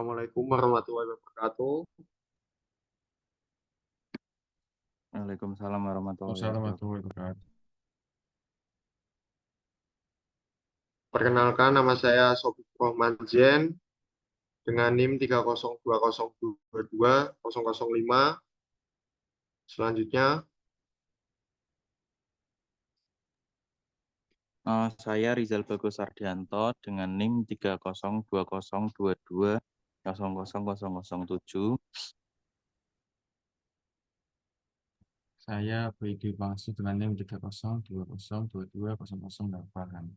Assalamualaikum warahmatullahi wabarakatuh. Waalaikumsalam warahmatullahi wabarakatuh. Wassalamualaikum warahmatullahi wabarakatuh. Perkenalkan, nama saya Sofiq Rohman Jen dengan NIM 302022005. Selanjutnya, Saya Rizal Bagus Ardianto dengan NIM 30202200007. Saya Boydi Maksud dengan NIM 302022008.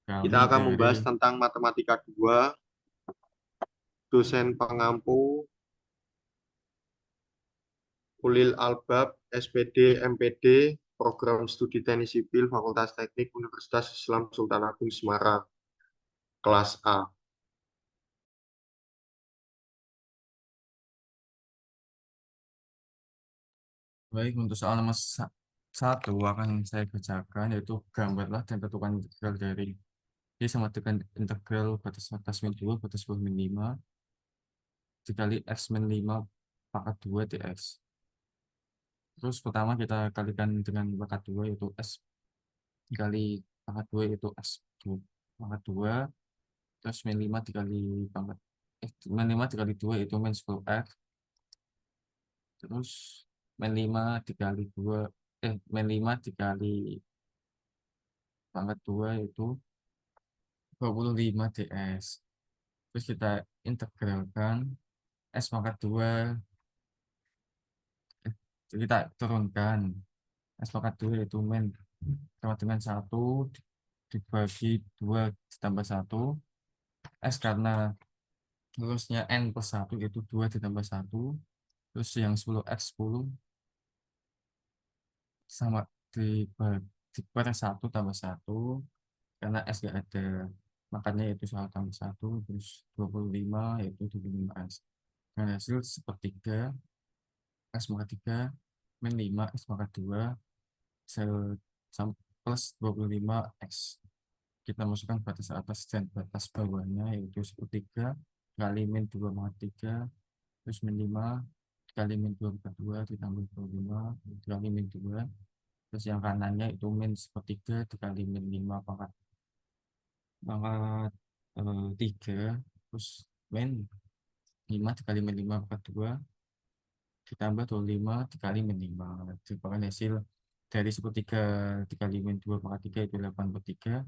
kita Kami akan dari membahas tentang Matematika 2, dosen pengampu Ulil Albab, SPD, MPD, Program Studi Teknik Sipil, Fakultas Teknik Universitas Islam Sultan Agung Semarang, kelas A. baik untuk soal nomor satu akan saya kerjakan, yaitu gambarlah dan tentukan integral dari Y sama dengan integral batas atas min 2 batas bawah min 5 dikali X min 5 pangkat 2 dx. Terus pertama kita kalikan dengan pangkat 2 yaitu S dikali pangkat 2 yaitu S pangkat 2, terus min 5 dikali pangkat min 5 dikali 2 itu min 10x, terus min 5 dikali 2 min 5 dikali pangkat 2 itu 25 ds. Terus kita integralkan S pangkat 2, kita turunkan S pangkat 2 itu min sama dengan 1 dibagi 2 ditambah 1 S, karena lulusnya N plus 1 itu 2 ditambah 1, terus yang 10x 10 sama di per 1 tambah 1, karena S gak ada, makanya itu soal tambah 1, terus 25 yaitu 25x. Dengan hasil sepertiga X pangkat 3 min 5 X pangkat 2 plus 25x. Kita masukkan batas atas dan batas bawahnya, yaitu sepertiga kali min 2 pangkat 3 terus min 5 dikali min 2 pangkat 2 ditambah 25 dikali min 2, terus yang kanannya itu min sepertiga dikali min 5 pangkat 3, terus min 5 dikali min 5 pangkat 2 ditambah 25 dikali min 5. Merupakan hasil dari sepertiga dikali min 2 pangkat 3 itu 8/3,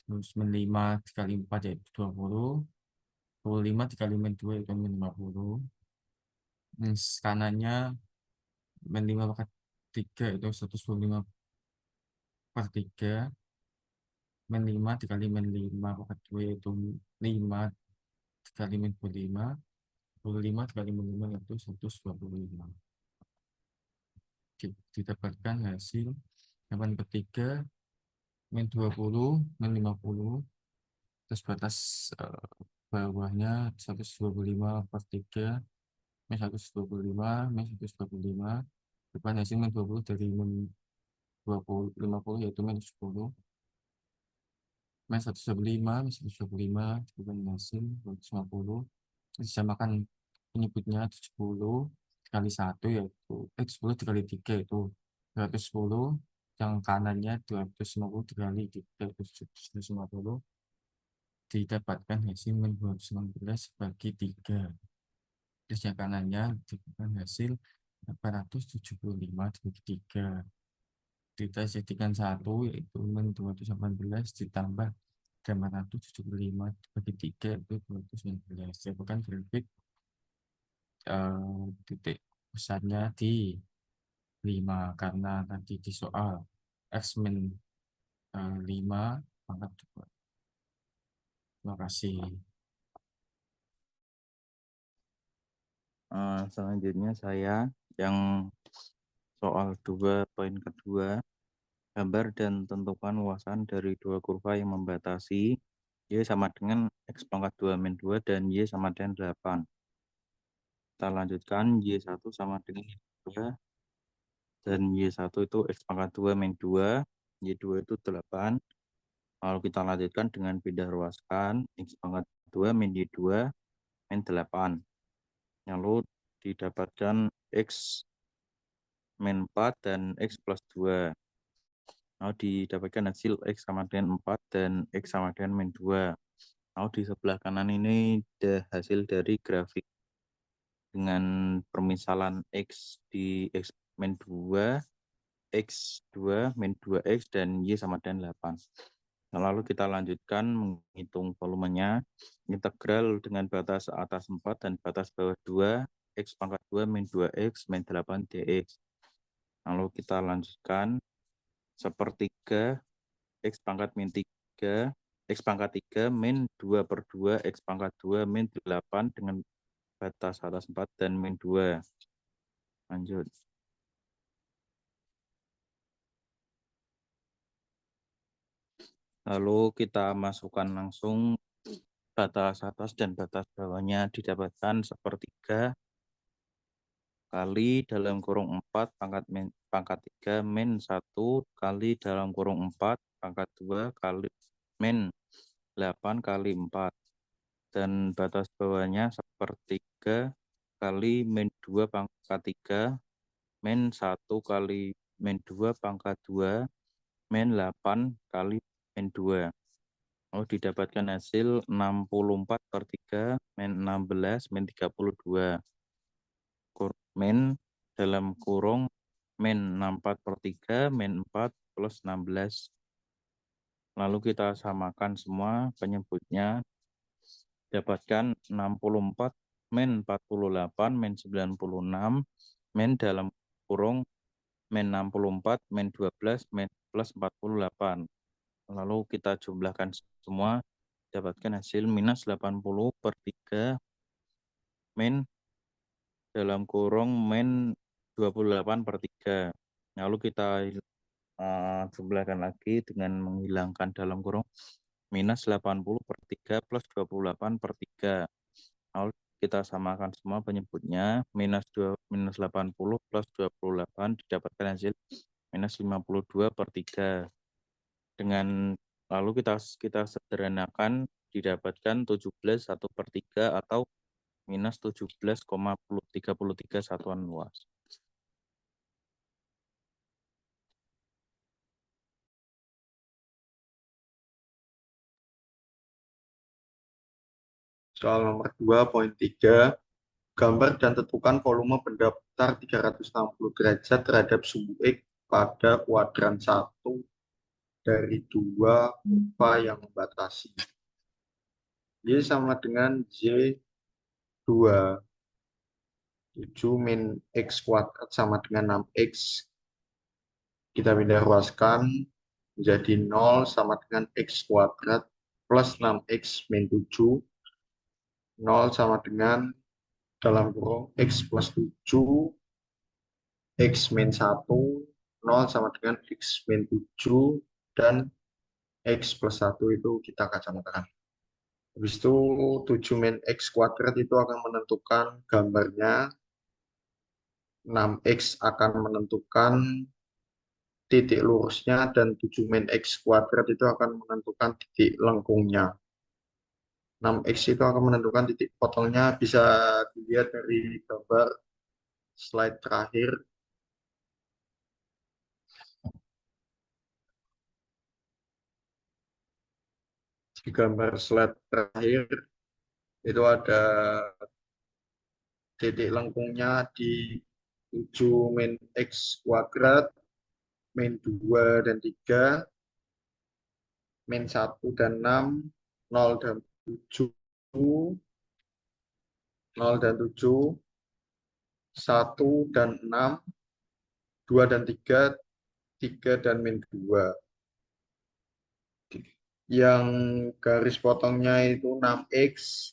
terus min 5 dikali 4 yaitu 25 dikali min 2 itu min 50. Kanannya min 5 pangkat 3 itu 125/3, min 5 dikali min 5 pangkat 2 yaitu 5 dikali min 25, 25 dikali min 5 yaitu 125. Didapatkan hasil 8/3 min 20 min 50, terus batas bawahnya 125/3 min 125 min 125, depan hasil min 20 dari min 20 50 yaitu min 10 min 125 min 125 depan hasil 250, disamakan penyebutnya 70 dikali 1 yaitu 10 dikali 3 itu 210, yang kanannya 250 dikali 3 itu 150, didapatkan hasil min 219 bagi 3. Terus yang kanannya diberikan hasil 875 dibagi 3. Kita jadikan 1 yaitu min 218 ditambah 875 dibagi 3 itu 219. Bukan grafik titik besarnya di 5, karena tadi di soal X min 5 pangkat 2. Terima kasih. Selanjutnya saya yang soal 2 poin kedua, gambar dan tentukan luasan dari dua kurva yang membatasi Y sama dengan X pangkat 2 min 2 dan Y sama dengan 8. Kita lanjutkan, Y1 sama dengan 2 dan Y1 itu X pangkat 2 min 2, Y2 itu 8, Lalu kita lanjutkan dengan pindah ruaskan X pangkat 2 min Y2 min 8. Lalu didapatkan X min 4 dan X plus 2. Lalu didapatkan hasil X sama dengan 4 dan X sama dengan min 2. Lalu di sebelah kanan ini ada hasil dari grafik dengan permisalan X di X min 2, X2 min 2X dan Y sama dengan 8. Lalu kita lanjutkan menghitung volumenya. Integral dengan batas atas 4 dan batas bawah 2, X pangkat 2 min 2X min 8 dx. Lalu kita lanjutkan sepertiga X pangkat min 3, X pangkat 3 min 2 per 2, X pangkat 2 min 8 dengan batas atas 4 dan min 2. Lanjut. Lalu kita masukkan langsung batas atas dan batas bawahnya, didapatkan sepertiga kali dalam kurung 4 pangkat 3 min 1 kali dalam kurung 4 pangkat 2 kali min 8 kali 4. Dan batas bawahnya sepertiga kali min 2 pangkat 3 min 1 kali min 2 pangkat 2 min 8 kali min 2. Lalu didapatkan hasil 64 per 3 min 16 min 32. Min dalam kurung min 64 per 3 min 4 plus 16. Lalu kita samakan semua penyebutnya. Dapatkan 64 min 48 min 96 min dalam kurung min 64 min 12 min plus 48. Lalu kita jumlahkan semua, dapatkan hasil minus 80 per 3 min dalam kurung min 28 per 3. Lalu kita jumlahkan lagi dengan menghilangkan dalam kurung minus 80 per 3 plus 28 per 3. Lalu kita samakan semua penyebutnya, minus 80 plus 28 didapatkan hasil minus 52 per 3. Dengan lalu kita sederhanakan, didapatkan 17 1 per 3 atau minus 17,33 satuan luas. Soal nomor 2.3, gambar dan tentukan volume benda putar 360 derajat terhadap sumbu X pada kuadran 1 dari 2 kurva yang membatasi. Y sama dengan Y2. 7 min X kuadrat sama dengan 6X. Kita pindah ruaskan menjadi 0 sama dengan X kuadrat plus 6X min 7. 0 sama dengan dalam kurung X plus 7, X min 1, 0 sama dengan X min 7, dan X plus 1 itu kita kacamatakan. Habis itu 7 min X kuadrat itu akan menentukan gambarnya, 6X akan menentukan titik lurusnya, dan 7 min X kuadrat itu akan menentukan titik lengkungnya. 6X itu akan menentukan titik potongnya, bisa dilihat dari gambar slide terakhir. Di gambar slide terakhir itu ada titik lengkungnya di 7 min X kuadrat, min 2 dan 3, min 1 dan 6, 0 dan 7, 0 dan 7, 1 dan 6, 2 dan 3, 3 dan min 2. Yang garis potongnya itu 6X,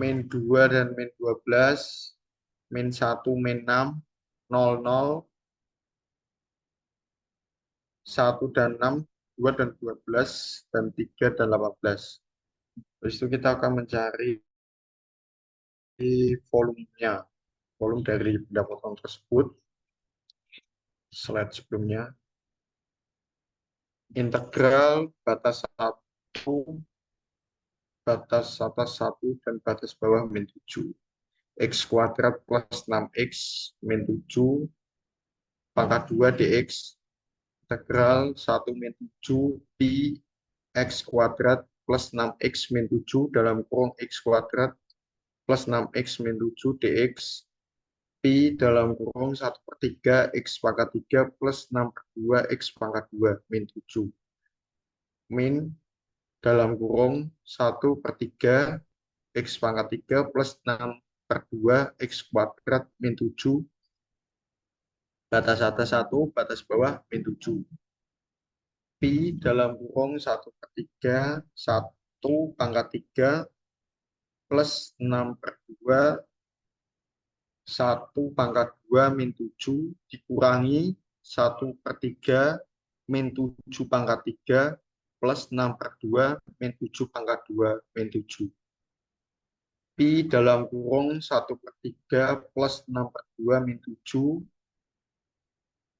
min 2 dan min 12, min 1, min 6, 0, 0, 1 dan 6, 2 dan 12, dan 3 dan 18. Habis itu kita akan mencari volumenya, volume dari benda potong tersebut. Slide sebelumnya. integral batas 1, batas atas 1, dan batas bawah min 7. X kuadrat plus 6X min 7 pangkat 2 dx integral 1 min 7 pi X kuadrat plus 6X min 7 dalam kurung X kuadrat plus 6X min 7 dx pi dalam kurung 1/3 X pangkat 3 plus 6/2 X pangkat 2 min 7 min dalam kurung 1/3 X pangkat 3 plus 6/2 X kuadrat min 7 batas atas 1 batas bawah min 7 pi dalam kurung 1/3 1 pangkat 3 plus 6/2 1 pangkat 2 min 7 dikurangi 1/3 min 7 pangkat 3 plus 6/2 min 7 pangkat 2 min 7 pi dalam kurung 1/3 plus 6/2 min 7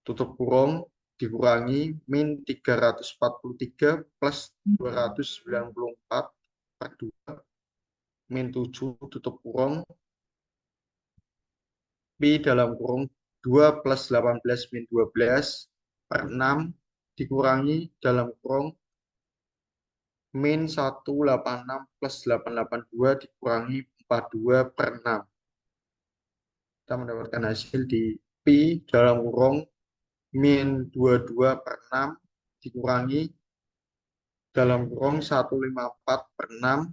tutup kurung dikurangi min 343 plus 294/2 min 7 tutup kurung pi dalam kurung 2 plus 18 min 12/6 dikurangi dalam kurung min 186 plus 882 dikurangi 42/6. Kita mendapatkan hasil di pi dalam kurung min 22/6 dikurangi dalam kurung 154/6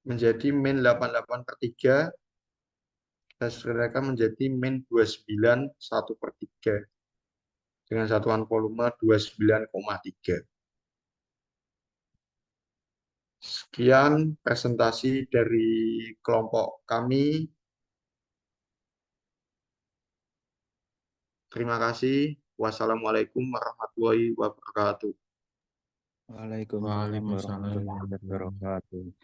menjadi min 88/3. Hasilnya menjadi min 29 1/3 dengan satuan volume 29,3. Sekian presentasi dari kelompok kami. Terima kasih. Wassalamualaikum warahmatullahi wabarakatuh. Waalaikumsalam Waalaikumsalam warahmatullahi wabarakatuh.